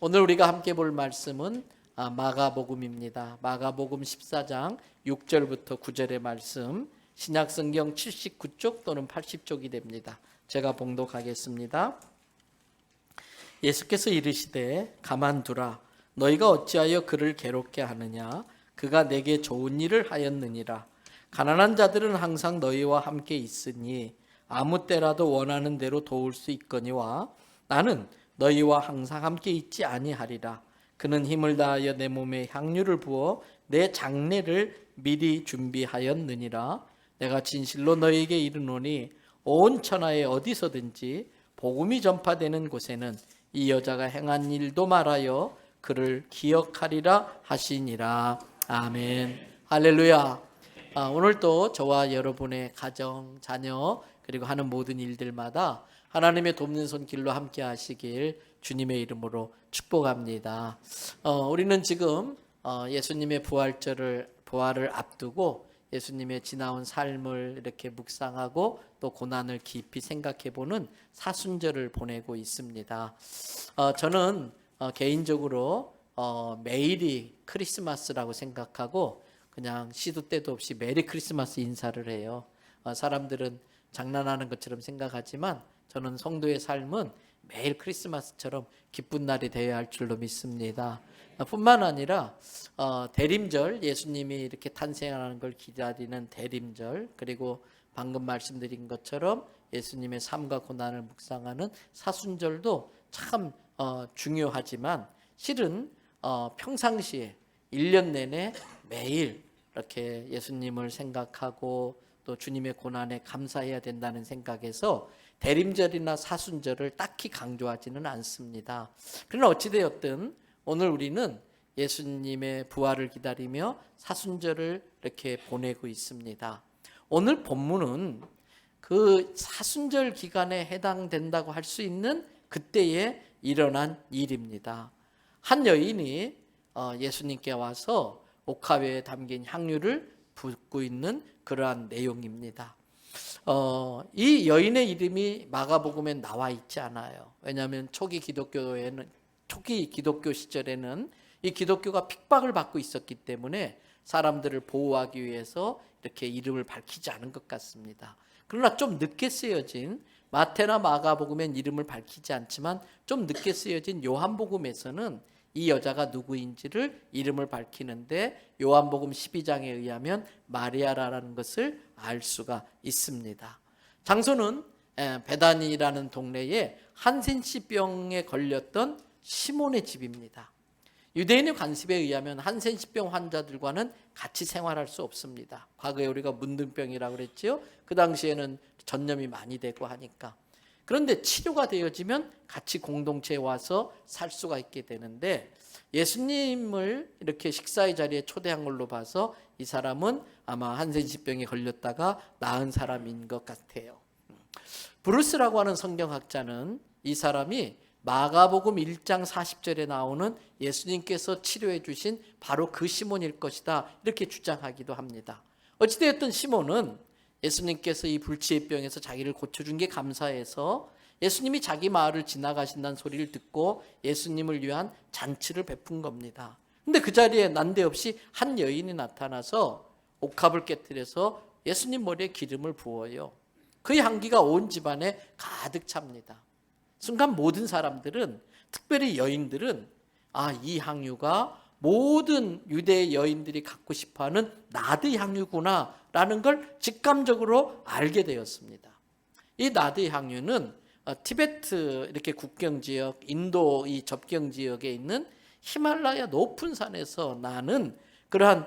오늘 우리가 함께 볼 말씀은 마가복음입니다. 마가복음 14장 6절부터 9절의 말씀, 신약성경 79쪽 또는 80쪽이 됩니다. 제가 봉독하겠습니다. 예수께서 이르시되 가만두라. 너희가 어찌하여 그를 괴롭게 하느냐. 그가 내게 좋은 일을 하였느니라. 가난한 자들은 항상 너희와 함께 있으니 아무 때라도 원하는 대로 도울 수 있거니와 나는 너희와 항상 함께 있지 아니하리라. 그는 힘을 다하여 내 몸에 향유를 부어 내 장례를 미리 준비하였느니라. 내가 진실로 너희에게 이르노니 온 천하에 어디서든지 복음이 전파되는 곳에는 이 여자가 행한 일도 말하여 그를 기억하리라 하시니라. 아멘. 할렐루야. 오늘도 저와 여러분의 가정, 자녀 그리고 하는 모든 일들마다 하나님의 돕는 손길로 함께 하시길 주님의 이름으로 축복합니다. 우리는 지금 예수님의 부활을 앞두고 예수님의 지나온 삶을 이렇게 묵상하고 또 고난을 깊이 생각해보는 사순절을 보내고 있습니다. 저는 개인적으로 매일이 크리스마스라고 생각하고 그냥 시도 때도 없이 메리 크리스마스 인사를 해요. 사람들은 장난하는 것처럼 생각하지만 저는 성도의 삶은 매일 크리스마스처럼 기쁜 날이 되어야 할 줄로 믿습니다. 뿐만 아니라 대림절, 예수님이 이렇게 탄생하는 걸 기다리는 대림절, 그리고 방금 말씀드린 것처럼 예수님의 삶과 고난을 묵상하는 사순절도 참 중요하지만 실은 평상시에 1년 내내 매일 이렇게 예수님을 생각하고 또 주님의 고난에 감사해야 된다는 생각에서 대림절이나 사순절을 딱히 강조하지는 않습니다. 그러나 어찌되었든 오늘 우리는 예수님의 부활을 기다리며 사순절을 이렇게 보내고 있습니다. 오늘 본문은 그 사순절 기간에 해당된다고 할 수 있는 그때에 일어난 일입니다. 한 여인이 예수님께 와서 옥합에 담긴 향유를 붓고 있는 그러한 내용입니다. 이 여인의 이름이 마가복음에 나와 있지 않아요. 왜냐하면 초기 기독교 시절에는 이 기독교가 핍박을 받고 있었기 때문에 사람들을 보호하기 위해서 이렇게 이름을 밝히지 않은 것 같습니다. 그러나 좀 늦게 쓰여진 마태나 마가복음엔 이름을 밝히지 않지만 좀 늦게 쓰여진 요한복음에서는 이 여자가 누구인지를 이름을 밝히는데 요한복음 12장에 의하면 마리아라는 것을 알 수가 있습니다. 장소는 베다니라는 동네에 한센시병에 걸렸던 시몬의 집입니다. 유대인의 관습에 의하면 한센시병 환자들과는 같이 생활할 수 없습니다. 과거에 우리가 문둥병이라고 그랬지요. 그 당시에는 전염이 많이 되고 하니까. 그런데 치료가 되어지면 같이 공동체에 와서 살 수가 있게 되는데 예수님을 이렇게 식사의 자리에 초대한 걸로 봐서 이 사람은 아마 한센시병에 걸렸다가 나은 사람인 것 같아요. 브루스라고 하는 성경학자는 이 사람이 마가복음 1장 40절에 나오는 예수님께서 치료해 주신 바로 그 시몬일 것이다 이렇게 주장하기도 합니다. 어찌되었든 시몬은 예수님께서 이 불치의 병에서 자기를 고쳐준 게 감사해서 예수님이 자기 마을을 지나가신다는 소리를 듣고 예수님을 위한 잔치를 베푼 겁니다. 근데 그 자리에 난데없이 한 여인이 나타나서 옥합을 깨뜨려서 예수님 머리에 기름을 부어요. 그 향기가 온 집안에 가득 찹니다. 순간 모든 사람들은, 특별히 여인들은 이 향유가 모든 유대 여인들이 갖고 싶어하는 나드 향유구나 라는 걸 직감적으로 알게 되었습니다. 이 나드 향유는 티베트 이렇게 국경 지역, 인도 이 접경 지역에 있는 히말라야 높은 산에서 나는 그러한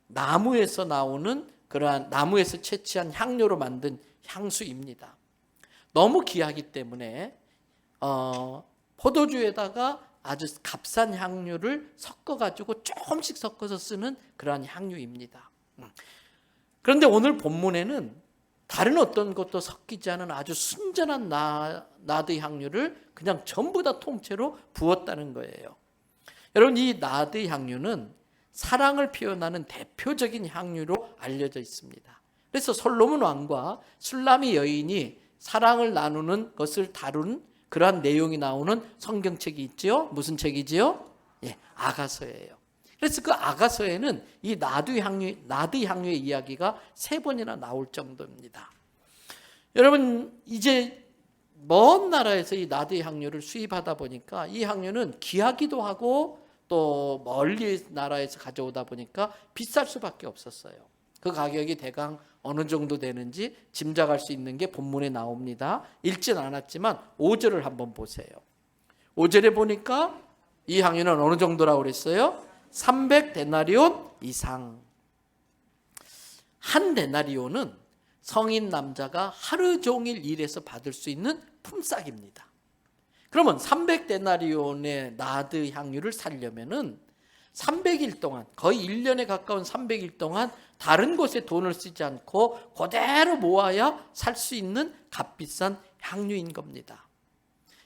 나무에서 나오는 그러한 나무에서 채취한 향료로 만든 향수입니다. 너무 귀하기 때문에 포도주에다가 아주 값싼 향료를 섞어가지고 조금씩 섞어서 쓰는 그러한 향유입니다. 그런데 오늘 본문에는 다른 어떤 것도 섞이지 않은 아주 순전한 나드 향유를 그냥 전부 다 통째로 부었다는 거예요. 여러분, 이 나드 향유는 사랑을 표현하는 대표적인 향유로 알려져 있습니다. 그래서 솔로몬 왕과 술라미 여인이 사랑을 나누는 것을 다룬 그러한 내용이 나오는 성경책이 있지요. 무슨 책이지요? 예, 아가서예요. 그래서 그 아가서에는 이 나드 향유의 이야기가 3번이나 나올 정도입니다. 여러분, 이제 먼 나라에서 이 나드 향유를 수입하다 보니까 이 향유는 귀하기도 하고 또 멀리 나라에서 가져오다 보니까 비쌀 수밖에 없었어요. 그 가격이 대강 어느 정도 되는지 짐작할 수 있는 게 본문에 나옵니다. 읽진 않았지만 5절을 한번 보세요. 5절에 보니까 이 향유는 어느 정도라고 그랬어요? 300데나리온 이상. 한 데나리온은 성인 남자가 하루 종일 일해서 받을 수 있는 품삯입니다. 그러면 300데나리온의 나드 향유를 사려면은 300일 동안, 거의 1년에 가까운 300일 동안 다른 곳에 돈을 쓰지 않고 그대로 모아야 살 수 있는 값비싼 향유인 겁니다.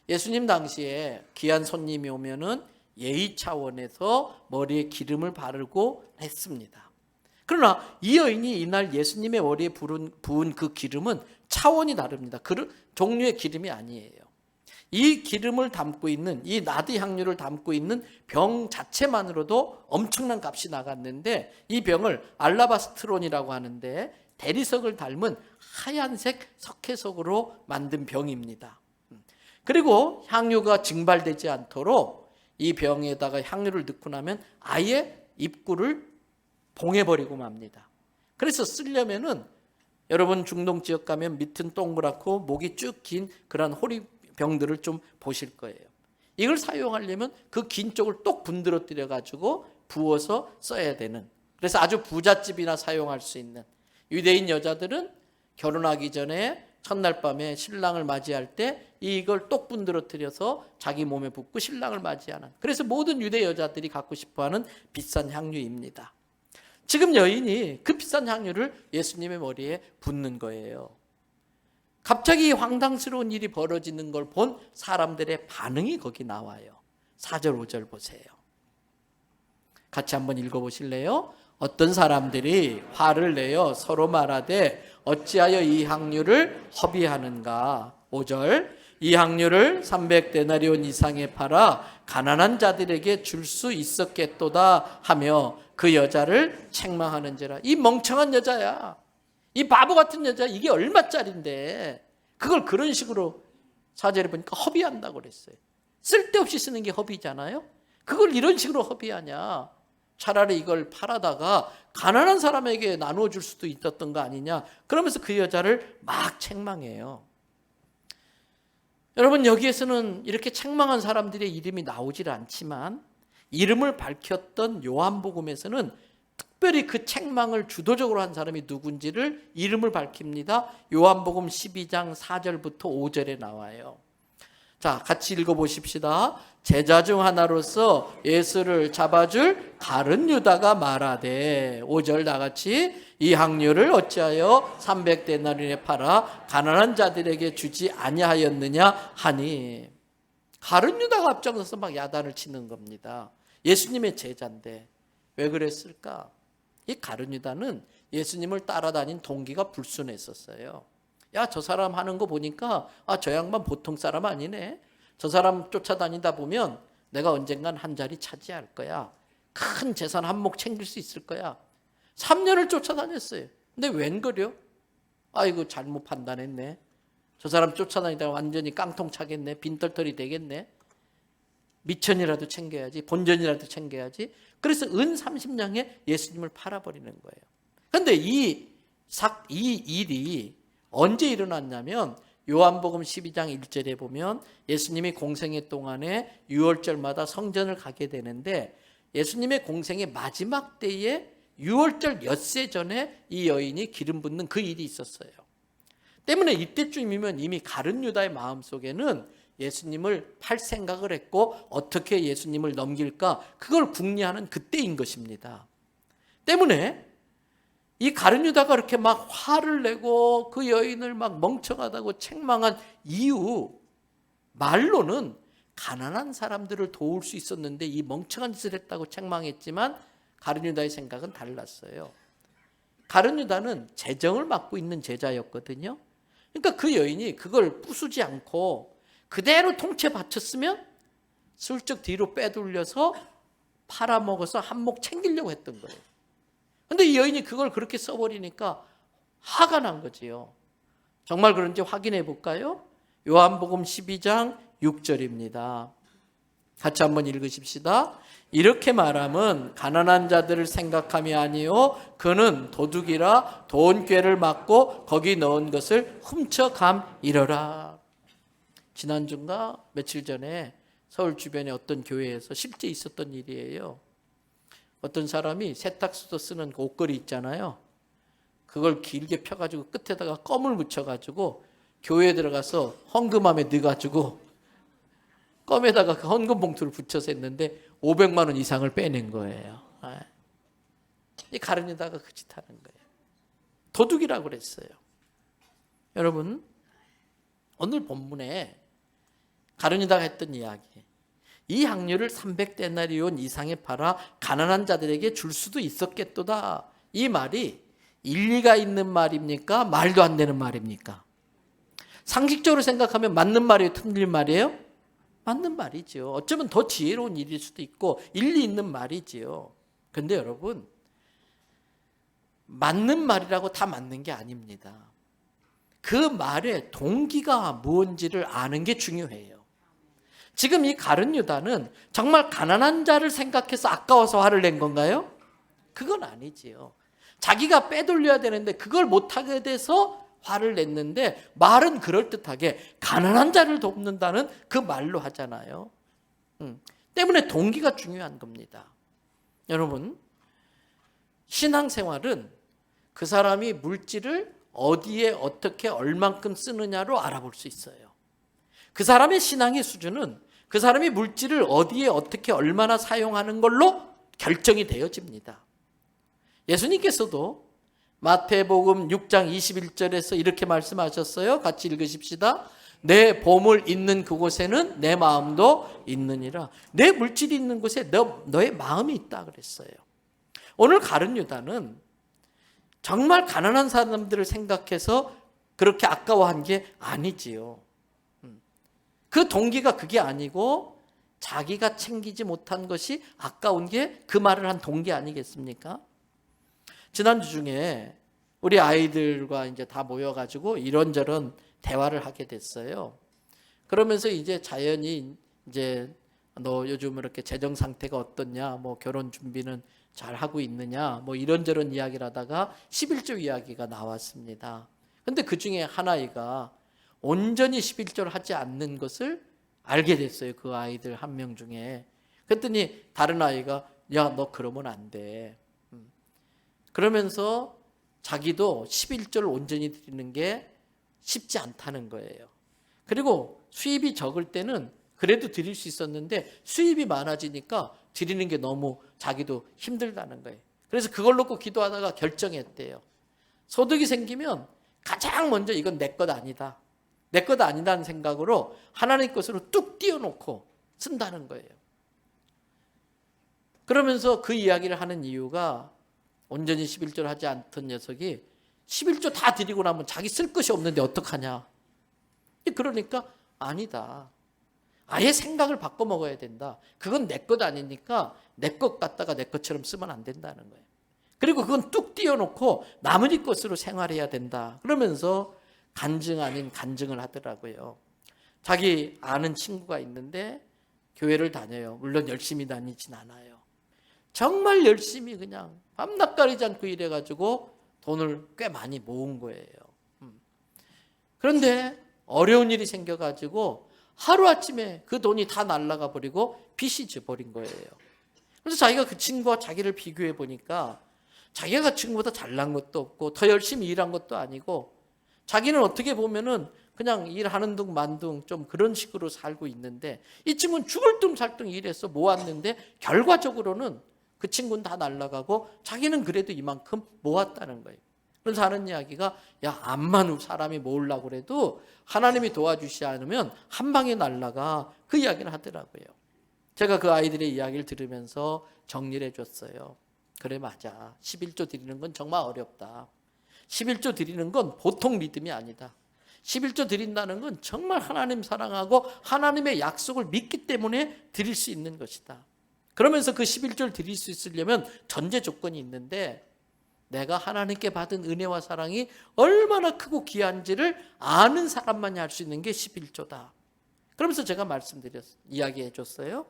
예수님 당시에 귀한 손님이 오면은 예의 차원에서 머리에 기름을 바르고 했습니다. 그러나 이 여인이 이날 예수님의 머리에 부은 그 기름은 차원이 다릅니다. 그 종류의 기름이 아니에요. 이 기름을 담고 있는, 이 나드 향유를 담고 있는 병 자체만으로도 엄청난 값이 나갔는데, 이 병을 알라바스트론이라고 하는데 대리석을 닮은 하얀색 석회석으로 만든 병입니다. 그리고 향유가 증발되지 않도록 이 병에다가 향유를 넣고 나면 아예 입구를 봉해버리고 맙니다. 그래서 쓰려면은 여러분 중동 지역 가면 밑은 동그랗고 목이 쭉 긴 그런 호리병들을 좀 보실 거예요. 이걸 사용하려면 그 긴 쪽을 똑 분들어뜨려 가지고 부어서 써야 되는, 그래서 아주 부잣집이나 사용할 수 있는, 유대인 여자들은 결혼하기 전에 첫날 밤에 신랑을 맞이할 때 이걸 똑 분들어뜨려서 자기 몸에 붓고 신랑을 맞이하는, 그래서 모든 유대 여자들이 갖고 싶어하는 비싼 향유입니다. 지금 여인이 그 비싼 향유를 예수님의 머리에 붓는 거예요. 갑자기 황당스러운 일이 벌어지는 걸 본 사람들의 반응이 거기 나와요. 4절 5절 보세요. 같이 한번 읽어보실래요? 어떤 사람들이 화를 내어 서로 말하되 어찌하여 이 향유를 허비하는가. 5절, 이 향유를 300데나리온 이상에 팔아 가난한 자들에게 줄 수 있었겠도다 하며 그 여자를 책망하는지라. 이 멍청한 여자야, 이 바보 같은 여자, 이게 얼마짜린데 그걸 그런 식으로, 4절에 보니까 허비한다고 그랬어요. 쓸데없이 쓰는 게 허비잖아요. 그걸 이런 식으로 허비하냐. 차라리 이걸 팔아다가 가난한 사람에게 나누어 줄 수도 있었던 거 아니냐. 그러면서 그 여자를 막 책망해요. 여러분, 여기에서는 이렇게 책망한 사람들의 이름이 나오질 않지만 이름을 밝혔던 요한복음에서는 특별히 그 책망을 주도적으로 한 사람이 누군지를 이름을 밝힙니다. 요한복음 12장 4절부터 5절에 나와요. 자, 같이 읽어보십시다. 제자 중 하나로서 예수를 잡아줄 가룟 유다가 말하되, 5절 다 같이, 이 향유를 어찌하여 300데나리온에 팔아 가난한 자들에게 주지 아니하였느냐 하니. 가룟 유다가 앞장서서 막 야단을 치는 겁니다. 예수님의 제자인데 왜 그랬을까? 이 가룟 유다는 예수님을 따라다닌 동기가 불순했었어요. 야, 저 사람 하는 거 보니까 저 양반 보통 사람 아니네. 저 사람 쫓아다니다 보면 내가 언젠간 한 자리 차지할 거야. 큰 재산 한몫 챙길 수 있을 거야. 3년을 쫓아다녔어요. 근데 웬걸요? 아이고, 잘못 판단했네. 저 사람 쫓아다니다가 완전히 깡통 차겠네. 빈털털이 되겠네. 미천이라도 챙겨야지, 본전이라도 챙겨야지. 그래서 은 30냥에 예수님을 팔아버리는 거예요. 그런데 이 일이 언제 일어났냐면 요한복음 12장 1절에 보면 예수님이 공생애 동안에 유월절마다 성전을 가게 되는데, 예수님의 공생의 마지막 때에 유월절 엿새 전에 이 여인이 기름 붓는 그 일이 있었어요. 때문에 이때쯤이면 이미 가룟 유다의 마음속에는 예수님을 팔 생각을 했고 어떻게 예수님을 넘길까, 그걸 궁리하는 그때인 것입니다. 때문에 이 가룟 유다가 그렇게 막 화를 내고 그 여인을 막 멍청하다고 책망한 이유, 말로는 가난한 사람들을 도울 수 있었는데 이 멍청한 짓을 했다고 책망했지만 가룟 유다의 생각은 달랐어요. 가룟 유다는 재정을 맡고 있는 제자였거든요. 그러니까 그 여인이 그걸 부수지 않고 그대로 통째 바쳤으면 슬쩍 뒤로 빼돌려서 팔아먹어서 한 몫 챙기려고 했던 거예요. 근데 이 여인이 그걸 그렇게 써버리니까 화가 난 거지요. 정말 그런지 확인해 볼까요? 요한복음 12장 6절입니다. 같이 한번 읽으십시다. 이렇게 말함은 가난한 자들을 생각함이 아니요 그는 도둑이라 돈꾀를 맞고 거기 넣은 것을 훔쳐감이러라. 지난주인가 며칠 전에 서울 주변의 어떤 교회에서 실제 있었던 일이에요. 어떤 사람이 세탁소도 쓰는 그 옷걸이 있잖아요. 그걸 길게 펴가지고 끝에다가 껌을 묻혀가지고 교회에 들어가서 헌금함에 넣어가지고 껌에다가 그 헌금 봉투를 붙여서 했는데 500만 원 이상을 빼낸 거예요. 이 가르니다가 그 짓 하는 거예요. 도둑이라고 그랬어요. 여러분, 오늘 본문에 가르니다가 했던 이야기, 이 향유를 300데나리온 이상에 팔아 가난한 자들에게 줄 수도 있었겠도다. 이 말이 일리가 있는 말입니까? 말도 안 되는 말입니까? 상식적으로 생각하면 맞는 말이에요? 틀린 말이에요? 맞는 말이죠. 어쩌면 더 지혜로운 일일 수도 있고 일리 있는 말이지요. 그런데 여러분, 맞는 말이라고 다 맞는 게 아닙니다. 그 말의 동기가 무엇인지를 아는 게 중요해요. 지금 이 가룟 유다는 정말 가난한 자를 생각해서 아까워서 화를 낸 건가요? 그건 아니지요. 자기가 빼돌려야 되는데 그걸 못하게 돼서 화를 냈는데, 말은 그럴듯하게 가난한 자를 돕는다는 그 말로 하잖아요. 때문에 동기가 중요한 겁니다. 여러분, 신앙생활은 그 사람이 물질을 어디에 어떻게 얼만큼 쓰느냐로 알아볼 수 있어요. 그 사람의 신앙의 수준은 그 사람이 물질을 어디에 어떻게 얼마나 사용하는 걸로 결정이 되어집니다. 예수님께서도 마태복음 6장 21절에서 이렇게 말씀하셨어요. 같이 읽으십시다. 내 보물 있는 그곳에는 내 마음도 있느니라. 내 물질이 있는 곳에 너의 마음이 있다 그랬어요. 오늘 가룟 유다는 정말 가난한 사람들을 생각해서 그렇게 아까워한 게 아니지요. 그 동기가 그게 아니고 자기가 챙기지 못한 것이 아까운 게 그 말을 한 동기 아니겠습니까? 지난주 중에 우리 아이들과 이제 다 모여가지고 이런저런 대화를 하게 됐어요. 그러면서 이제 자연히 이제 너 요즘 이렇게 재정 상태가 어떻냐, 뭐 결혼 준비는 잘 하고 있느냐, 뭐 이런저런 이야기를 하다가 11조 이야기가 나왔습니다. 근데 그 중에 한 아이가 온전히 11조를 하지 않는 것을 알게 됐어요. 그 아이들 한 명 중에. 그랬더니 다른 아이가 야, 너 그러면 안 돼. 그러면서 자기도 11조를 온전히 드리는 게 쉽지 않다는 거예요. 그리고 수입이 적을 때는 그래도 드릴 수 있었는데 수입이 많아지니까 드리는 게 너무 자기도 힘들다는 거예요. 그래서 그걸 놓고 기도하다가 결정했대요. 소득이 생기면 가장 먼저 이건 내 것 아니다. 내 것 아니다는 생각으로 하나님 것으로 뚝 띄워놓고 쓴다는 거예요. 그러면서 그 이야기를 하는 이유가 온전히 11조를 하지 않던 녀석이 11조 다 드리고 나면 자기 쓸 것이 없는데 어떡하냐. 그러니까 아니다. 아예 생각을 바꿔 먹어야 된다. 그건 내 것 아니니까 내 것 갖다가 내 것처럼 쓰면 안 된다는 거예요. 그리고 그건 뚝 띄워놓고 나머지 것으로 생활해야 된다. 그러면서 간증 아닌 간증을 하더라고요. 자기 아는 친구가 있는데 교회를 다녀요. 물론 열심히 다니진 않아요. 정말 열심히 그냥 밤낮 가리지 않고 일해가지고 돈을 꽤 많이 모은 거예요. 그런데 어려운 일이 생겨가지고 하루아침에 그 돈이 다 날아가 버리고 빚이 져버린 거예요. 그래서 자기가 그 친구와 자기를 비교해 보니까 자기가 그 친구보다 잘난 것도 없고 더 열심히 일한 것도 아니고 자기는 어떻게 보면은 그냥 일하는 둥 만둥 좀 그런 식으로 살고 있는데 이 친구는 죽을 둥 살 둥 일해서 모았는데 결과적으로는 그 친구는 다 날아가고 자기는 그래도 이만큼 모았다는 거예요. 그래서 하는 이야기가 야, 암만 사람이 모으려고 그래도 하나님이 도와주시지 않으면 한 방에 날아가. 그 이야기를 하더라고요. 제가 그 아이들의 이야기를 들으면서 정리를 해줬어요. 그래, 맞아. 11조 드리는 건 정말 어렵다. 11조 드리는 건 보통 믿음이 아니다. 11조 드린다는 건 정말 하나님 사랑하고 하나님의 약속을 믿기 때문에 드릴 수 있는 것이다. 그러면서 그 11조를 드릴 수 있으려면 전제 조건이 있는데, 내가 하나님께 받은 은혜와 사랑이 얼마나 크고 귀한지를 아는 사람만이 할 수 있는 게 11조다. 그러면서 제가 이야기해 줬어요.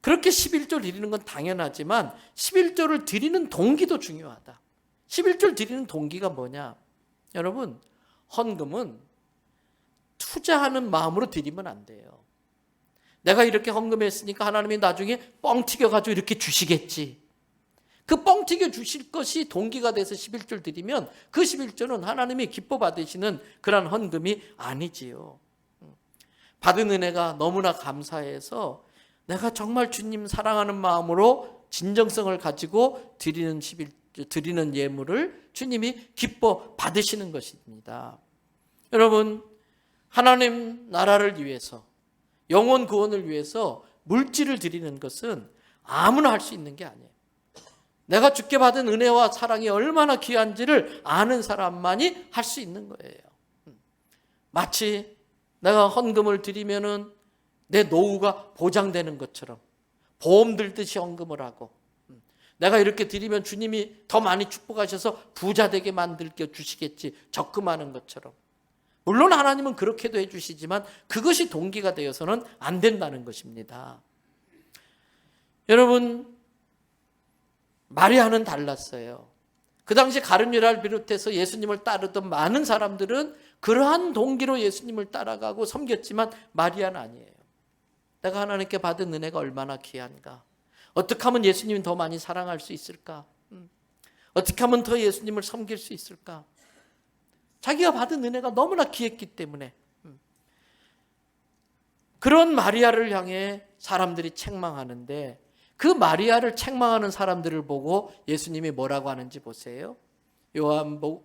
그렇게 11조를 드리는 건 당연하지만 11조를 드리는 동기도 중요하다. 11조를 드리는 동기가 뭐냐? 여러분, 헌금은 투자하는 마음으로 드리면 안 돼요. 내가 이렇게 헌금했으니까 하나님이 나중에 뻥 튀겨가지고 이렇게 주시겠지. 그 뻥 튀겨 주실 것이 동기가 돼서 11조를 드리면 그 11조는 하나님이 기뻐 받으시는 그런 헌금이 아니지요. 받은 은혜가 너무나 감사해서 내가 정말 주님 사랑하는 마음으로 진정성을 가지고 드리는 예물을 주님이 기뻐 받으시는 것입니다. 여러분, 하나님 나라를 위해서, 영혼 구원을 위해서 물질을 드리는 것은 아무나 할 수 있는 게 아니에요. 내가 주께 받은 은혜와 사랑이 얼마나 귀한지를 아는 사람만이 할 수 있는 거예요. 마치 내가 헌금을 드리면은 내 노후가 보장되는 것처럼 보험 들듯이 헌금을 하고, 내가 이렇게 드리면 주님이 더 많이 축복하셔서 부자 되게 만들어 주시겠지 적금하는 것처럼. 물론 하나님은 그렇게도 해주시지만 그것이 동기가 되어서는 안 된다는 것입니다. 여러분, 마리아는 달랐어요. 그 당시 가룟 유다를 비롯해서 예수님을 따르던 많은 사람들은 그러한 동기로 예수님을 따라가고 섬겼지만 마리아는 아니에요. 내가 하나님께 받은 은혜가 얼마나 귀한가. 어떻게 하면 예수님이 더 많이 사랑할 수 있을까? 어떻게 하면 더 예수님을 섬길 수 있을까? 자기가 받은 은혜가 너무나 귀했기 때문에 그런 마리아를 향해 사람들이 책망하는데, 그 마리아를 책망하는 사람들을 보고 예수님이 뭐라고 하는지 보세요.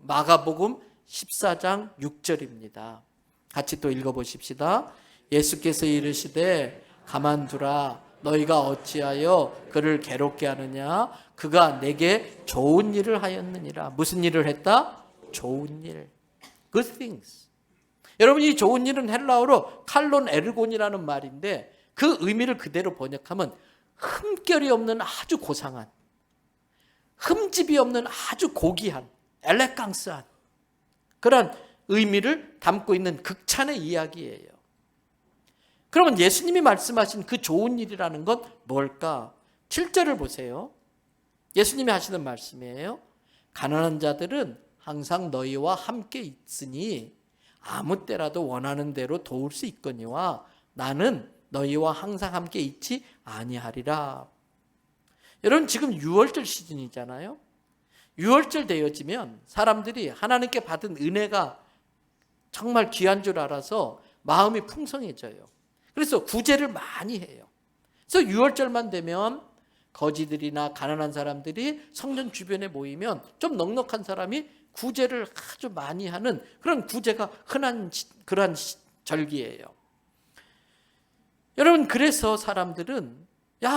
마가복음 14장 6절입니다. 같이 또 읽어보십시다. 예수께서 이르시되 가만두라. 너희가 어찌하여 그를 괴롭게 하느냐? 그가 내게 좋은 일을 하였느니라. 무슨 일을 했다? 좋은 일. Good things. 여러분, 이 좋은 일은 헬라어로 칼론 에르곤이라는 말인데 그 의미를 그대로 번역하면 흠결이 없는 아주 고상한, 흠집이 없는 아주 고귀한, 엘레강스한 그런 의미를 담고 있는 극찬의 이야기예요. 그러면 예수님이 말씀하신 그 좋은 일이라는 건 뭘까? 7절을 보세요. 예수님이 하시는 말씀이에요. 가난한 자들은 항상 너희와 함께 있으니 아무 때라도 원하는 대로 도울 수 있거니와 나는 너희와 항상 함께 있지 아니하리라. 여러분, 지금 유월절 시즌이잖아요. 유월절 되어지면 사람들이 하나님께 받은 은혜가 정말 귀한 줄 알아서 마음이 풍성해져요. 그래서 구제를 많이 해요. 그래서 유월절만 되면 거지들이나 가난한 사람들이 성전 주변에 모이면 좀 넉넉한 사람이 구제를 아주 많이 하는 그런 구제가 흔한 그런 절기예요. 여러분, 그래서 사람들은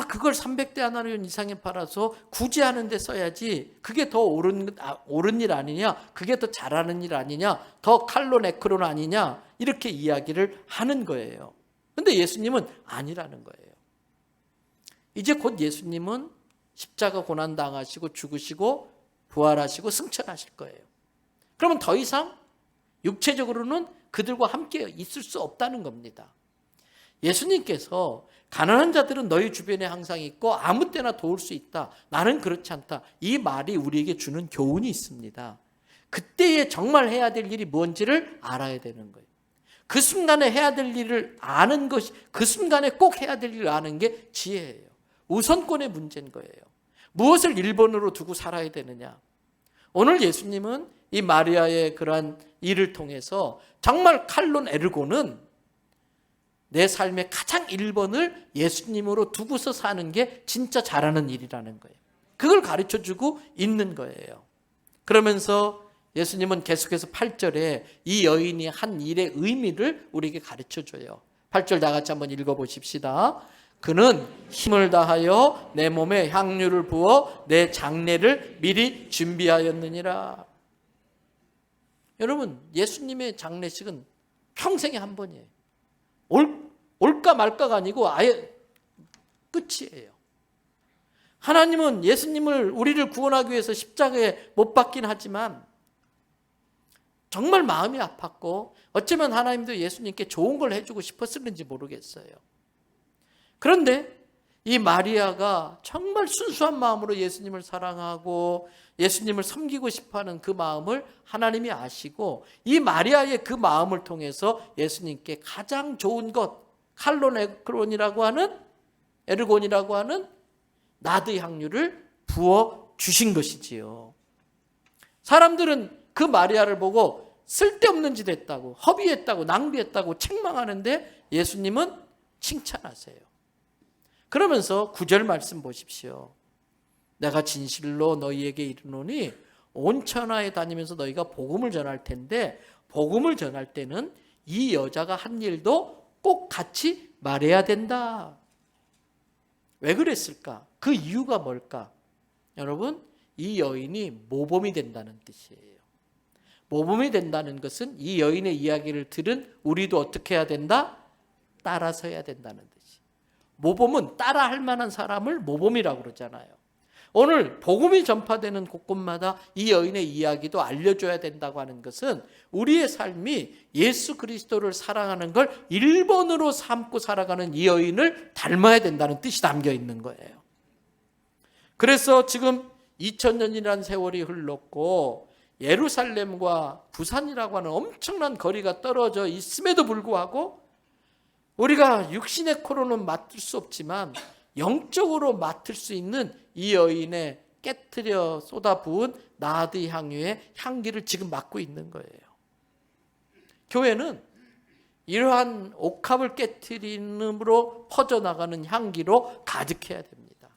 그걸 300데나리온 이상에 팔아서 구제하는 데 써야지, 그게 더 옳은 일 아니냐, 그게 더 잘하는 일 아니냐, 더 칼론 에크론 아니냐, 이렇게 이야기를 하는 거예요. 그런데 예수님은 아니라는 거예요. 이제 곧 예수님은 십자가 고난 당하시고 죽으시고 부활하시고 승천하실 거예요. 그러면 더 이상 육체적으로는 그들과 함께 있을 수 없다는 겁니다. 예수님께서 가난한 자들은 너희 주변에 항상 있고 아무 때나 도울 수 있다. 나는 그렇지 않다. 이 말이 우리에게 주는 교훈이 있습니다. 그때에 정말 해야 될 일이 뭔지를 알아야 되는 거예요. 그 순간에 해야 될 일을 아는 것이, 그 순간에 꼭 해야 될 일을 아는 게 지혜예요. 우선권의 문제인 거예요. 무엇을 1번으로 두고 살아야 되느냐. 오늘 예수님은 이 마리아의 그러한 일을 통해서 정말 칼론 에르고는 내 삶의 가장 1번을 예수님으로 두고서 사는 게 진짜 잘하는 일이라는 거예요. 그걸 가르쳐주고 있는 거예요. 그러면서 예수님은 계속해서 8절에 이 여인이 한 일의 의미를 우리에게 가르쳐줘요. 8절 다 같이 한번 읽어보십시다. 그는 힘을 다하여 내 몸에 향유를 부어 내 장례를 미리 준비하였느니라. 여러분, 예수님의 장례식은 평생에 한 번이에요. 올까 말까가 아니고 아예 끝이에요. 하나님은 예수님을 우리를 구원하기 위해서 십자가에 못 박긴 하지만 정말 마음이 아팠고 어쩌면 하나님도 예수님께 좋은 걸 해주고 싶었을는지 모르겠어요. 그런데 이 마리아가 정말 순수한 마음으로 예수님을 사랑하고 예수님을 섬기고 싶어하는 그 마음을 하나님이 아시고 이 마리아의 그 마음을 통해서 예수님께 가장 좋은 것 칼로네크론이라고 하는 에르곤이라고 하는 나드 향유를 부어 주신 것이지요. 사람들은 그 마리아를 보고 쓸데없는 짓 했다고 허비했다고 낭비했다고 책망하는데 예수님은 칭찬하세요. 그러면서 9절 말씀 보십시오. 내가 진실로 너희에게 이르노니 온 천하에 다니면서 너희가 복음을 전할 텐데 복음을 전할 때는 이 여자가 한 일도 꼭 같이 말해야 된다. 왜 그랬을까? 그 이유가 뭘까? 여러분, 이 여인이 모범이 된다는 뜻이에요. 모범이 된다는 것은 이 여인의 이야기를 들은 우리도 어떻게 해야 된다? 따라서 해야 된다는 뜻이에요. 모범은 따라할 만한 사람을 모범이라고 그러잖아요. 오늘 복음이 전파되는 곳곳마다 이 여인의 이야기도 알려줘야 된다고 하는 것은 우리의 삶이 예수 그리스도를 사랑하는 걸 1번으로 삼고 살아가는 이 여인을 닮아야 된다는 뜻이 담겨 있는 거예요. 그래서 지금 2000년이라는 세월이 흘렀고 예루살렘과 부산이라고 하는 엄청난 거리가 떨어져 있음에도 불구하고 우리가 육신의 코로는 맡을 수 없지만 영적으로 맡을 수 있는 이 여인의 깨트려 쏟아부은 나드 향유의 향기를 지금 맡고 있는 거예요. 교회는 이러한 옥합을 깨트림으로 퍼져나가는 향기로 가득해야 됩니다.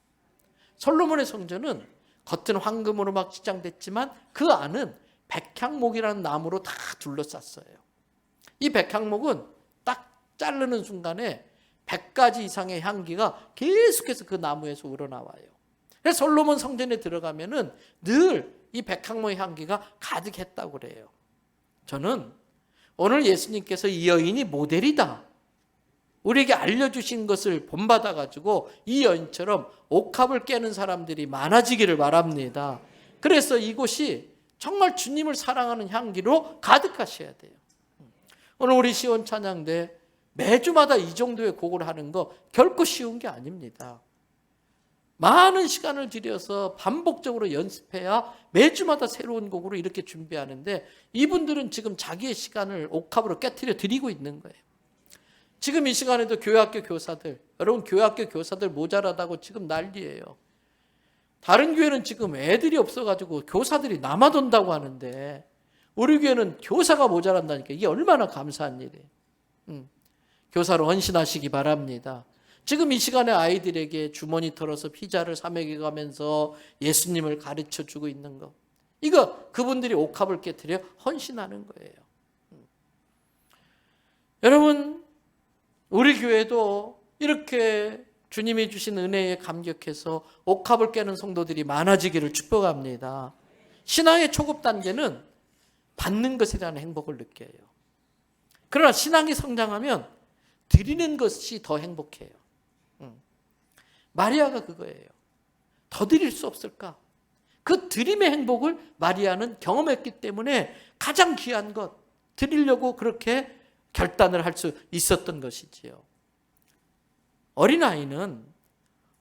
솔로몬의 성전은 겉은 황금으로 막 지장됐지만 그 안은 백향목이라는 나무로 다 둘러쌌어요. 이 백향목은 딱 자르는 순간에 100가지 이상의 향기가 계속해서 그 나무에서 우러나와요. 그래서 솔로몬 성전에 들어가면은 늘 이 백향목의 향기가 가득했다고 그래요. 저는 오늘 예수님께서 이 여인이 모델이다. 우리에게 알려주신 것을 본받아가지고 이 여인처럼 옥합을 깨는 사람들이 많아지기를 바랍니다. 그래서 이곳이 정말 주님을 사랑하는 향기로 가득하셔야 돼요. 오늘 우리 시온 찬양대 매주마다 이 정도의 곡을 하는 거 결코 쉬운 게 아닙니다. 많은 시간을 들여서 반복적으로 연습해야 매주마다 새로운 곡으로 이렇게 준비하는데 이분들은 지금 자기의 시간을 옥합으로 깨트려 드리고 있는 거예요. 지금 이 시간에도 교회학교 교사들, 여러분 교회학교 교사들 모자라다고 지금 난리예요. 다른 교회는 지금 애들이 없어가지고 교사들이 남아돈다고 하는데 우리 교회는 교사가 모자란다니까 이게 얼마나 감사한 일이에요. 교사로 헌신하시기 바랍니다. 지금 이 시간에 아이들에게 주머니 털어서 피자를 사 먹여가면서 예수님을 가르쳐주고 있는 거, 이거 그분들이 옥합을 깨트려 헌신하는 거예요. 여러분, 우리 교회도 이렇게 주님이 주신 은혜에 감격해서 옥합을 깨는 성도들이 많아지기를 축복합니다. 신앙의 초급 단계는 받는 것에 대한 행복을 느껴요. 그러나 신앙이 성장하면 드리는 것이 더 행복해요. 마리아가 그거예요. 더 드릴 수 없을까? 그 드림의 행복을 마리아는 경험했기 때문에 가장 귀한 것 드리려고 그렇게 결단을 할 수 있었던 것이지요. 어린아이는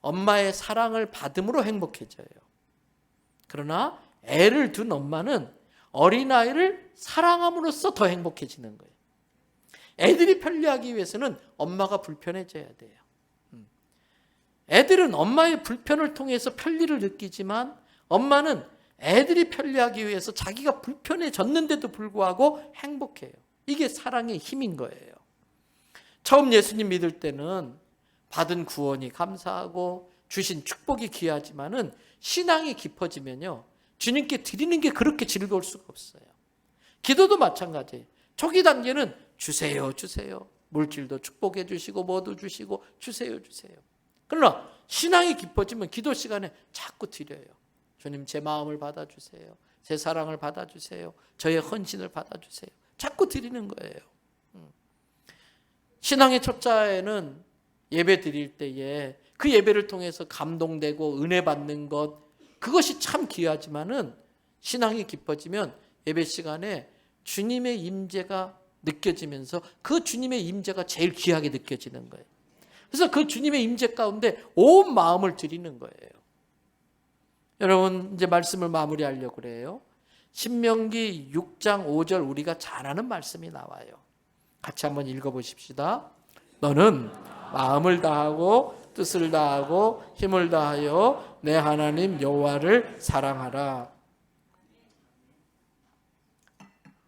엄마의 사랑을 받음으로 행복해져요. 그러나 애를 둔 엄마는 어린아이를 사랑함으로써 더 행복해지는 거예요. 애들이 편리하기 위해서는 엄마가 불편해져야 돼요. 애들은 엄마의 불편을 통해서 편리를 느끼지만 엄마는 애들이 편리하기 위해서 자기가 불편해졌는데도 불구하고 행복해요. 이게 사랑의 힘인 거예요. 처음 예수님 믿을 때는 받은 구원이 감사하고 주신 축복이 귀하지만은 신앙이 깊어지면요, 주님께 드리는 게 그렇게 즐거울 수가 없어요. 기도도 마찬가지예요. 초기 단계는 주세요, 주세요. 물질도 축복해 주시고 뭐도 주시고 주세요, 주세요. 그러나 신앙이 깊어지면 기도 시간에 자꾸 드려요. 주님, 제 마음을 받아주세요. 제 사랑을 받아주세요. 저의 헌신을 받아주세요. 자꾸 드리는 거예요. 신앙의 첫자에는 예배 드릴 때에 그 예배를 통해서 감동되고 은혜 받는 것, 그것이 참 귀하지만은 신앙이 깊어지면 예배 시간에 주님의 임재가 느껴지면서 그 주님의 임재가 제일 귀하게 느껴지는 거예요. 그래서 그 주님의 임재 가운데 온 마음을 드리는 거예요. 여러분, 이제 말씀을 마무리하려고 그래요. 신명기 6장 5절 우리가 잘 아는 말씀이 나와요. 같이 한번 읽어보십시다. 너는 마음을 다하고 뜻을 다하고 힘을 다하여 내 하나님 여호와를 사랑하라.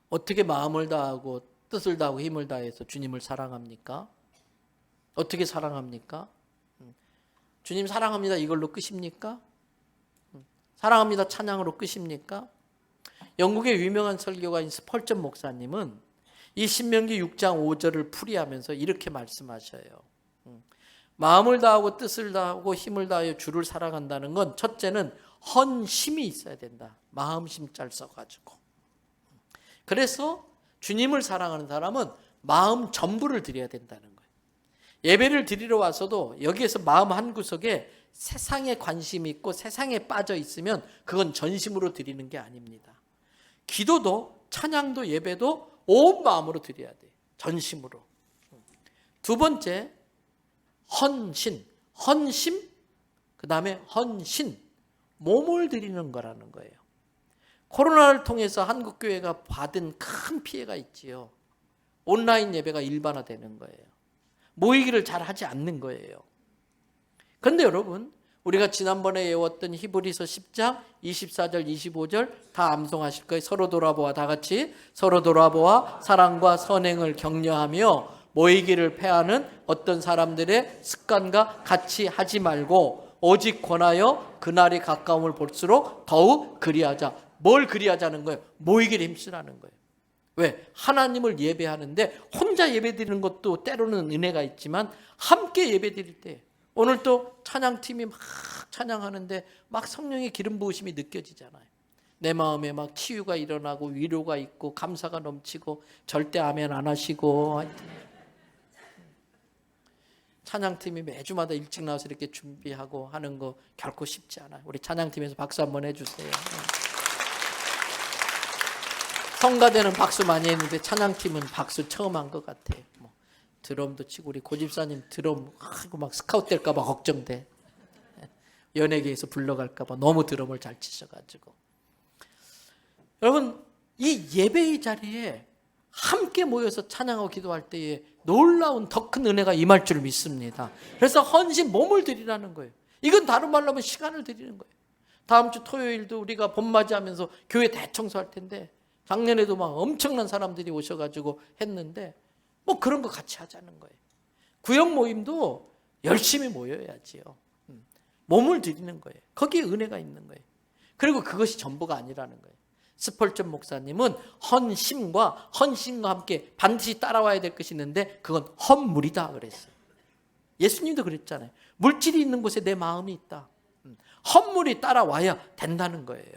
어떻게 마음을 다하고 뜻을 다하고 힘을 다해서 주님을 사랑합니까? 어떻게 사랑합니까? 주님 사랑합니다 이걸로 끝입니까? 사랑합니다 찬양으로 끝입니까? 영국의 유명한 설교가인 스펄전 목사님은 이 신명기 6장 5절을 풀이하면서 이렇게 말씀하셔요. 마음을 다하고 뜻을 다하고 힘을 다하여 주를 사랑한다는 건 첫째는 헌심이 있어야 된다. 마음심 잘 써가지고. 그래서 주님을 사랑하는 사람은 마음 전부를 드려야 된다는 거예요. 예배를 드리러 와서도 여기에서 마음 한구석에 세상에 관심이 있고 세상에 빠져 있으면 그건 전심으로 드리는 게 아닙니다. 기도도 찬양도 예배도 온 마음으로 드려야 돼요. 전심으로. 두 번째, 헌신, 헌심, 그 다음에 헌신, 몸을 드리는 거라는 거예요. 코로나를 통해서 한국교회가 받은 큰 피해가 있지요. 온라인 예배가 일반화되는 거예요. 모이기를 잘 하지 않는 거예요. 그런데 여러분, 우리가 지난번에 외웠던 히브리서 10장 24절 25절 다 암송하실 거예요. 서로 돌아보아, 다 같이 서로 돌아보아 사랑과 선행을 격려하며 모이기를 패하는 어떤 사람들의 습관과 같이 하지 말고 오직 권하여 그날이 가까움을 볼수록 더욱 그리하자. 뭘 그리하자는 거예요? 모이기를 힘쓰라는 거예요. 왜? 하나님을 예배하는데 혼자 예배드리는 것도 때로는 은혜가 있지만 함께 예배드릴 때, 오늘 또 찬양팀이 막 찬양하는데 막 성령의 기름 부으심이 느껴지잖아요. 내 마음에 막 치유가 일어나고 위로가 있고 감사가 넘치고 절대 아멘 안 하시고, 찬양팀이 매주마다 일찍 나와서 이렇게 준비하고 하는 거 결코 쉽지 않아요. 우리 찬양팀에서 박수 한번 해주세요. 성가대는 박수 많이 했는데 찬양팀은 박수 처음 한 것 같아요. 뭐 드럼도 치고, 우리 고집사님 드럼 하고 막 스카웃 될까 봐 걱정돼. 연예계에서 불러갈까 봐 너무 드럼을 잘 치셔가지고. 여러분, 이 예배의 자리에 함께 모여서 찬양하고 기도할 때에 놀라운 더 큰 은혜가 임할 줄 믿습니다. 그래서 헌신, 몸을 드리라는 거예요. 이건 다른 말로 하면 시간을 드리는 거예요. 다음 주 토요일도 우리가 봄 맞이하면서 교회 대청소할 텐데, 작년에도 막 엄청난 사람들이 오셔가지고 했는데 뭐 그런 거 같이 하자는 거예요. 구역 모임도 열심히 모여야지요. 몸을 드리는 거예요. 거기에 은혜가 있는 거예요. 그리고 그것이 전부가 아니라는 거예요. 스펄전 목사님은 헌심과 함께 반드시 따라와야 될 것이 있는데 그건 헌물이다 그랬어요. 예수님도 그랬잖아요. 물질이 있는 곳에 내 마음이 있다. 헌물이 따라와야 된다는 거예요.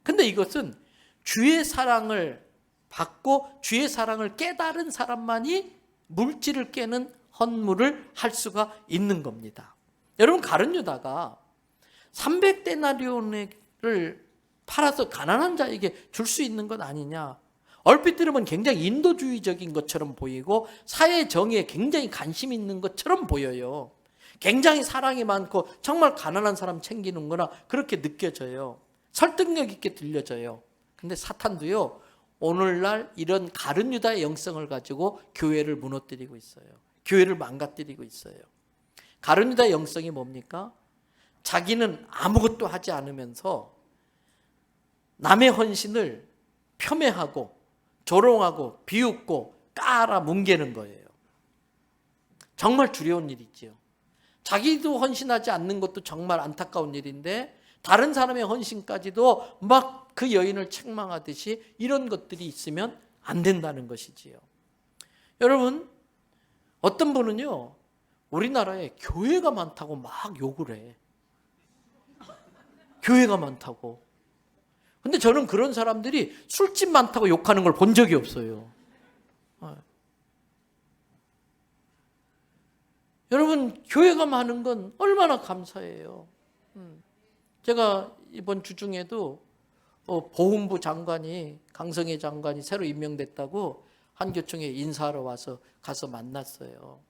근데 이것은 주의 사랑을 받고 주의 사랑을 깨달은 사람만이 물질을 깨는 헌물을 할 수가 있는 겁니다. 여러분, 가룟 유다가 300데나리온을 팔아서 가난한 자에게 줄 수 있는 것 아니냐. 얼핏 들으면 굉장히 인도주의적인 것처럼 보이고 사회 정의에 굉장히 관심 있는 것처럼 보여요. 굉장히 사랑이 많고 정말 가난한 사람 챙기는구나, 그렇게 느껴져요. 설득력 있게 들려져요. 근데 사탄도요, 오늘날 이런 가룟 유다의 영성을 가지고 교회를 무너뜨리고 있어요. 교회를 망가뜨리고 있어요. 가룟 유다의 영성이 뭡니까? 자기는 아무것도 하지 않으면서 남의 헌신을 폄훼하고 조롱하고 비웃고 깔아 뭉개는 거예요. 정말 두려운 일이지요. 자기도 헌신하지 않는 것도 정말 안타까운 일인데 다른 사람의 헌신까지도 막 그 여인을 책망하듯이 이런 것들이 있으면 안 된다는 것이지요. 여러분, 어떤 분은요, 우리나라에 교회가 많다고 막 욕을 해. 교회가 많다고. 근데 저는 그런 사람들이 술집 많다고 욕하는 걸 본 적이 없어요. 여러분, 교회가 많은 건 얼마나 감사해요. 제가 이번 주중에도 보훈부 장관이, 강성애 장관이 새로 임명됐다고 한교총에 인사하러 가서 만났어요.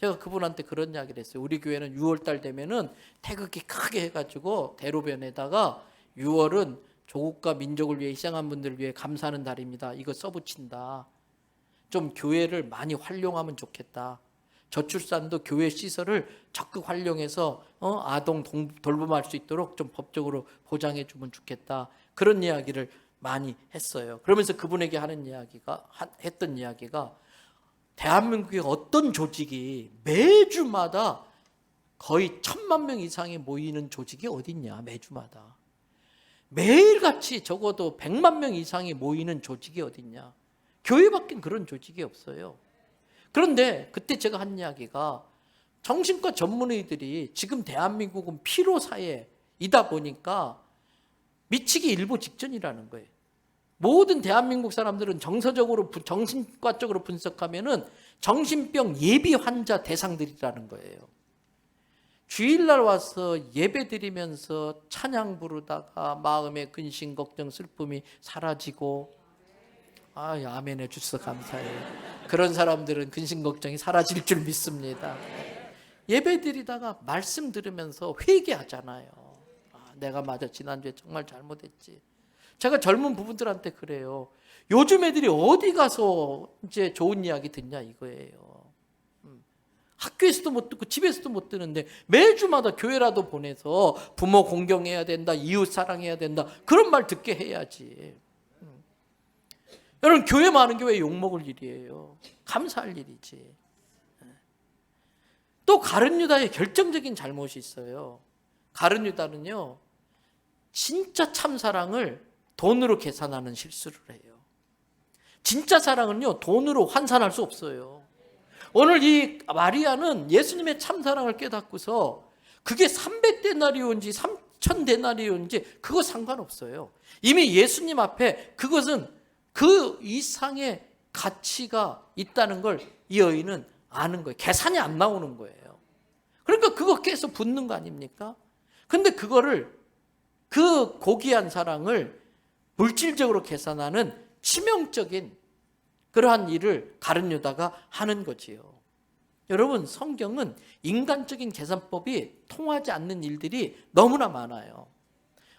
제가 그분한테 그런 이야기를 했어요. 우리 교회는 6월달 되면은 태극기 크게 해가지고 대로변에다가 6월은 조국과 민족을 위해 희생한 분들을 위해 감사하는 달입니다. 이거 써붙인다. 좀 교회를 많이 활용하면 좋겠다. 저출산도 교회 시설을 적극 활용해서 아동 돌봄할 수 있도록 좀 법적으로 보장해 주면 좋겠다. 그런 이야기를 많이 했어요. 그러면서 그분에게 했던 이야기가 대한민국의 어떤 조직이 매주마다 거의 1,000만 명 이상이 모이는 조직이 어딨냐, 매주마다. 매일같이 적어도 100만 명 이상이 모이는 조직이 어딨냐. 교회밖엔 그런 조직이 없어요. 그런데 그때 제가 한 이야기가 정신과 전문의들이 지금 대한민국은 피로사회이다 보니까 미치기 일보 직전이라는 거예요. 모든 대한민국 사람들은 정신과적으로 분석하면은 정신병 예비 환자 대상들이라는 거예요. 주일날 와서 예배 드리면서 찬양 부르다가 마음의 근심, 걱정, 슬픔이 사라지고, 아멘 해주셔서 감사해요. 그런 사람들은 근심, 걱정이 사라질 줄 믿습니다. 예배 드리다가 말씀 들으면서 회개하잖아요. 내가 맞아, 지난주에 정말 잘못했지. 제가 젊은 부부들한테 그래요. 요즘 애들이 어디 가서 이제 좋은 이야기 듣냐 이거예요. 학교에서도 못 듣고 집에서도 못 듣는데 매주마다 교회라도 보내서 부모 공경해야 된다, 이웃 사랑해야 된다, 그런 말 듣게 해야지. 여러분, 교회 많은 게 왜 욕먹을 일이에요? 감사할 일이지. 또 가룟 유다의 결정적인 잘못이 있어요. 가룟 유다는요, 진짜 참사랑을 돈으로 계산하는 실수를 해요. 진짜 사랑은요, 돈으로 환산할 수 없어요. 오늘 이 마리아는 예수님의 참사랑을 깨닫고서 그게 300데나리온지 3,000데나리온지 그거 상관없어요. 이미 예수님 앞에 그것은 그 이상의 가치가 있다는 걸 이 여인은 아는 거예요. 계산이 안 나오는 거예요. 그러니까 그거 계속 붙는 거 아닙니까? 근데 그거를, 그 고귀한 사랑을 물질적으로 계산하는 치명적인 그러한 일을 가룟 유다가 하는 거지요. 여러분, 성경은 인간적인 계산법이 통하지 않는 일들이 너무나 많아요.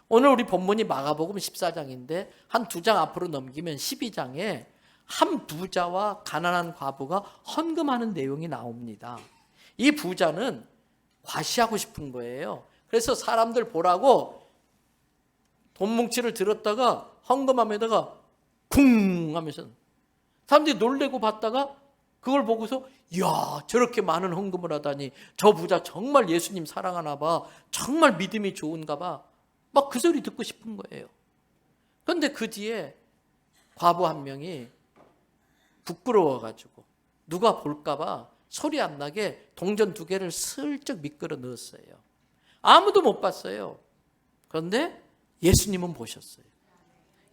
오늘 우리 본문이 마가복음 14장인데 한 2장 앞으로 넘기면 12장에 한 부자와 가난한 과부가 헌금하는 내용이 나옵니다. 이 부자는 과시하고 싶은 거예요. 그래서 사람들 보라고 돈 뭉치를 들었다가 헌금함에다가 쿵 하면서 사람들이 놀래고 봤다가 그걸 보고서, 이야, 저렇게 많은 헌금을 하다니 저 부자 정말 예수님 사랑하나 봐, 정말 믿음이 좋은가 봐, 막 그 소리 듣고 싶은 거예요. 그런데 그 뒤에 과부 한 명이 부끄러워가지고 누가 볼까 봐 소리 안 나게 동전 2개를 슬쩍 미끄러 넣었어요. 아무도 못 봤어요. 그런데 예수님은 보셨어요.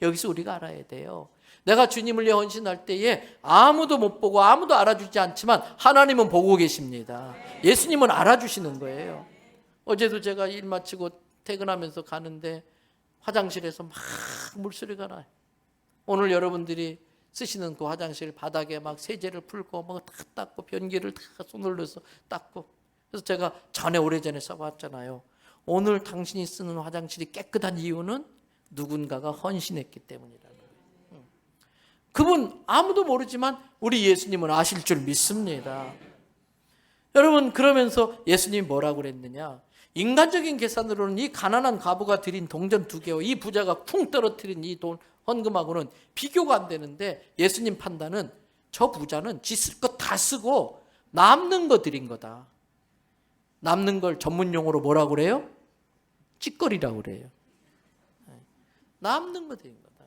여기서 우리가 알아야 돼요. 내가 주님을 위해 헌신할 때에 아무도 못 보고 아무도 알아주지 않지만 하나님은 보고 계십니다. 예수님은 알아주시는 거예요. 어제도 제가 일 마치고 퇴근하면서 가는데 화장실에서 막 물소리가 나요. 오늘 여러분들이 쓰시는 그 화장실 바닥에 막 세제를 풀고 막 다 닦고 변기를 다 손을 넣어서 닦고, 그래서 제가 오래전에 써봤잖아요. 오늘 당신이 쓰는 화장실이 깨끗한 이유는 누군가가 헌신했기 때문이라는 거예요. 그분 아무도 모르지만 우리 예수님은 아실 줄 믿습니다. 여러분, 그러면서 예수님이 뭐라고 그랬느냐? 인간적인 계산으로는 이 가난한 과부가 드린 동전 2개와 이 부자가 쿵 떨어뜨린 이 돈 헌금하고는 비교가 안 되는데, 예수님 판단은 저 부자는 지 쓸 것 다 쓰고 남는 거 드린 거다. 남는 걸 전문 용어로 뭐라고 그래요? 찌꺼리라고 그래요. 남는 거 드린 거다.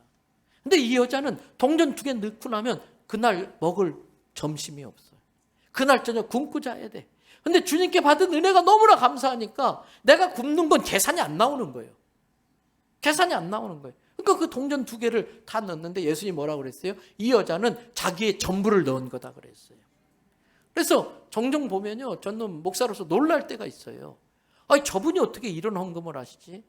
근데 이 여자는 동전 2개 넣고 나면 그날 먹을 점심이 없어요. 그날 저녁 굶고 자야 돼. 근데 주님께 받은 은혜가 너무나 감사하니까 내가 굶는 건 계산이 안 나오는 거예요. 계산이 안 나오는 거예요. 그러니까 그 동전 2개를 다 넣었는데 예수님이 뭐라고 그랬어요? 이 여자는 자기의 전부를 넣은 거다 그랬어요. 그래서 종종 보면요, 저는 목사로서 놀랄 때가 있어요. 아니, 저분이 어떻게 이런 헌금을 하시지?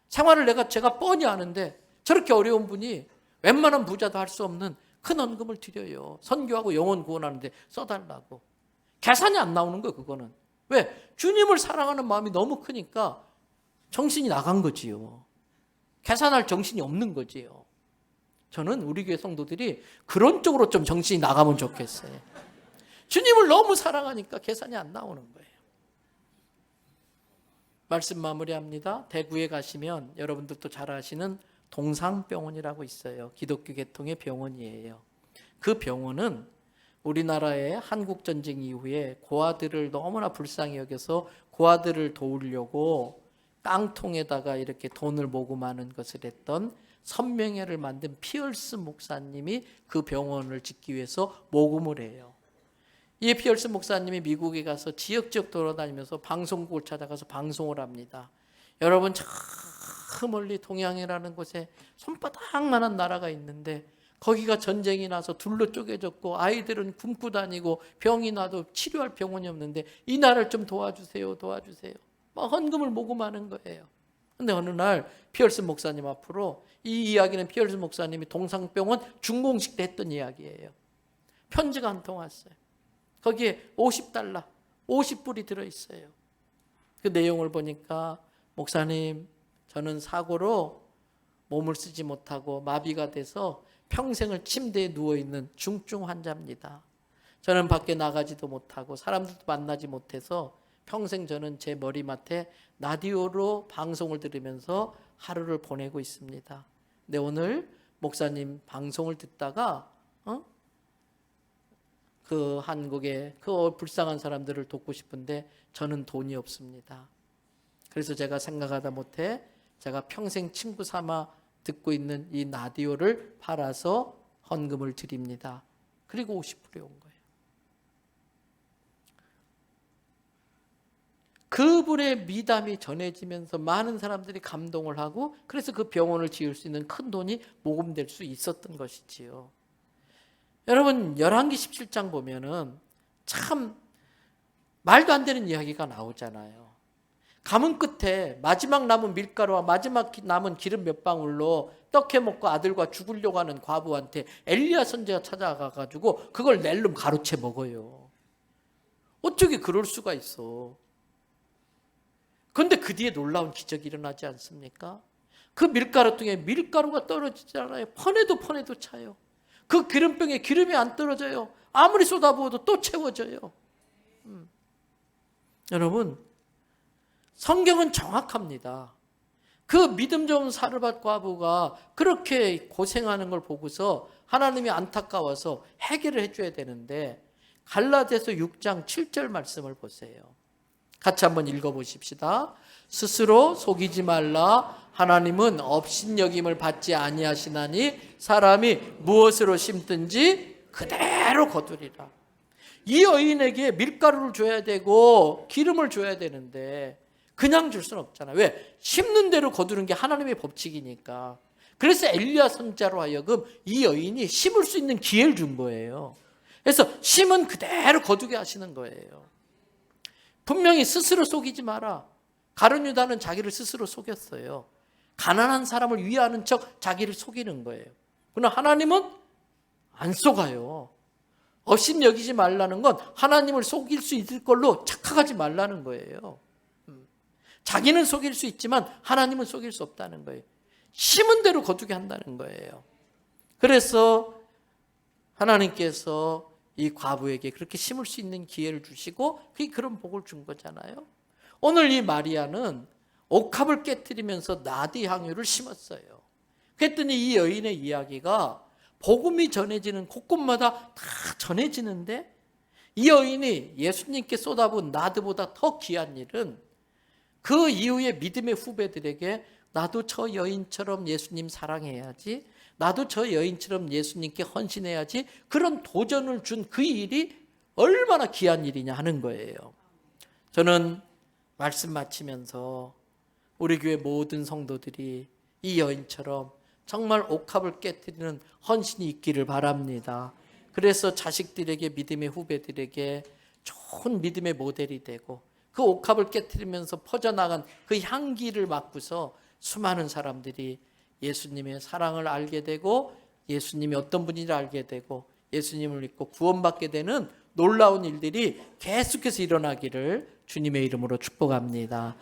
생활을 제가 뻔히 아는데 저렇게 어려운 분이 웬만한 부자도 할 수 없는 큰 헌금을 드려요. 선교하고 영혼 구원하는데 써달라고. 계산이 안 나오는 거예요, 그거는. 왜? 주님을 사랑하는 마음이 너무 크니까 정신이 나간 거지요. 계산할 정신이 없는 거지요. 저는 우리 교회 성도들이 그런 쪽으로 좀 정신이 나가면 좋겠어요. 주님을 너무 사랑하니까 계산이 안 나오는 거예요. 말씀 마무리합니다. 대구에 가시면 여러분들도 잘 아시는 동상병원이라고 있어요. 기독교 계통의 병원이에요. 그 병원은 우리나라의 한국전쟁 이후에 고아들을 너무나 불쌍히 여겨서 고아들을 도우려고 깡통에다가 이렇게 돈을 모금하는 것을 했던 선명회를 만든 피얼스 목사님이 그 병원을 짓기 위해서 모금을 해요. 이 피얼스 목사님이 미국에 가서 지역지역 돌아다니면서 방송국을 찾아가서 방송을 합니다. 여러분, 저 멀리 동양이라는 곳에 손바닥만한 나라가 있는데 거기가 전쟁이 나서 둘로 쪼개졌고 아이들은 굶고 다니고 병이 나도 치료할 병원이 없는데 이 나라를 좀 도와주세요. 막 헌금을 모금하는 거예요. 근데 어느 날 피얼스 목사님 앞으로, 이 이야기는 피얼스 목사님이 동상병원 준공식 때 했던 이야기예요. 편지가 한 통 왔어요. 거기에 $50, 50불이 들어있어요. 그 내용을 보니까, 목사님, 저는 사고로 몸을 쓰지 못하고 마비가 돼서 평생을 침대에 누워있는 중증 환자입니다. 저는 밖에 나가지도 못하고 사람들도 만나지 못해서 평생 저는 제 머리맡에 라디오로 방송을 들으면서 하루를 보내고 있습니다. 근데 오늘 목사님 방송을 듣다가 그 한국의 그 불쌍한 사람들을 돕고 싶은데 저는 돈이 없습니다. 그래서 제가 생각하다 못해 제가 평생 친구 삼아 듣고 있는 이 라디오를 팔아서 헌금을 드립니다. 그리고 50불이 온 거예요. 그분의 미담이 전해지면서 많은 사람들이 감동을 하고, 그래서 그 병원을 지을 수 있는 큰 돈이 모금될 수 있었던 것이지요. 여러분, 열왕기 17장 보면은 참 말도 안 되는 이야기가 나오잖아요. 가문 끝에 마지막 남은 밀가루와 마지막 남은 기름 몇 방울로 떡해 먹고 아들과 죽으려고 하는 과부한테 엘리야 선지자가 찾아가가지고 그걸 낼름 가로채 먹어요. 어떻게 그럴 수가 있어? 그런데 그 뒤에 놀라운 기적이 일어나지 않습니까? 그 밀가루통에 밀가루가 떨어지잖아요. 퍼내도 차요. 그 기름병에 기름이 안 떨어져요. 아무리 쏟아부어도 또 채워져요. 여러분, 성경은 정확합니다. 그 믿음 좋은 사르밧 과부가 그렇게 고생하는 걸 보고서 하나님이 안타까워서 해결을 해줘야 되는데, 갈라디아서 6장 7절 말씀을 보세요. 같이 한번 읽어보십시다. 스스로 속이지 말라. 하나님은 업신여김을 받지 아니하시나니 사람이 무엇으로 심든지 그대로 거두리라. 이 여인에게 밀가루를 줘야 되고 기름을 줘야 되는데 그냥 줄 수는 없잖아요. 왜? 심는 대로 거두는 게 하나님의 법칙이니까. 그래서 엘리야 선지자로 하여금 이 여인이 심을 수 있는 기회를 준 거예요. 그래서 심은 그대로 거두게 하시는 거예요. 분명히 스스로 속이지 마라. 가룟 유다는 자기를 스스로 속였어요. 가난한 사람을 위하는 척 자기를 속이는 거예요. 그러나 하나님은 안 속아요. 업심 여기지 말라는 건 하나님을 속일 수 있을 걸로 착각하지 말라는 거예요. 자기는 속일 수 있지만 하나님은 속일 수 없다는 거예요. 심은 대로 거두게 한다는 거예요. 그래서 하나님께서 이 과부에게 그렇게 심을 수 있는 기회를 주시고 그런 복을 준 거잖아요. 오늘 이 마리아는 옥합을 깨뜨리면서 나디 향유를 심었어요. 그랬더니 이 여인의 이야기가 복음이 전해지는 곳곳마다 다 전해지는데, 이 여인이 예수님께 쏟아부은 나드보다 더 귀한 일은 그 이후에 믿음의 후배들에게 나도 저 여인처럼 예수님 사랑해야지, 나도 저 여인처럼 예수님께 헌신해야지, 그런 도전을 준 그 일이 얼마나 귀한 일이냐 하는 거예요. 저는 말씀 마치면서 우리 교회 모든 성도들이 이 여인처럼 정말 옥합을 깨뜨리는 헌신이 있기를 바랍니다. 그래서 자식들에게, 믿음의 후배들에게 좋은 믿음의 모델이 되고 그 옥합을 깨트리면서 퍼져나간 그 향기를 맡고서 수많은 사람들이 예수님의 사랑을 알게 되고 예수님이 어떤 분인지 알게 되고 예수님을 믿고 구원받게 되는 놀라운 일들이 계속해서 일어나기를 주님의 이름으로 축복합니다.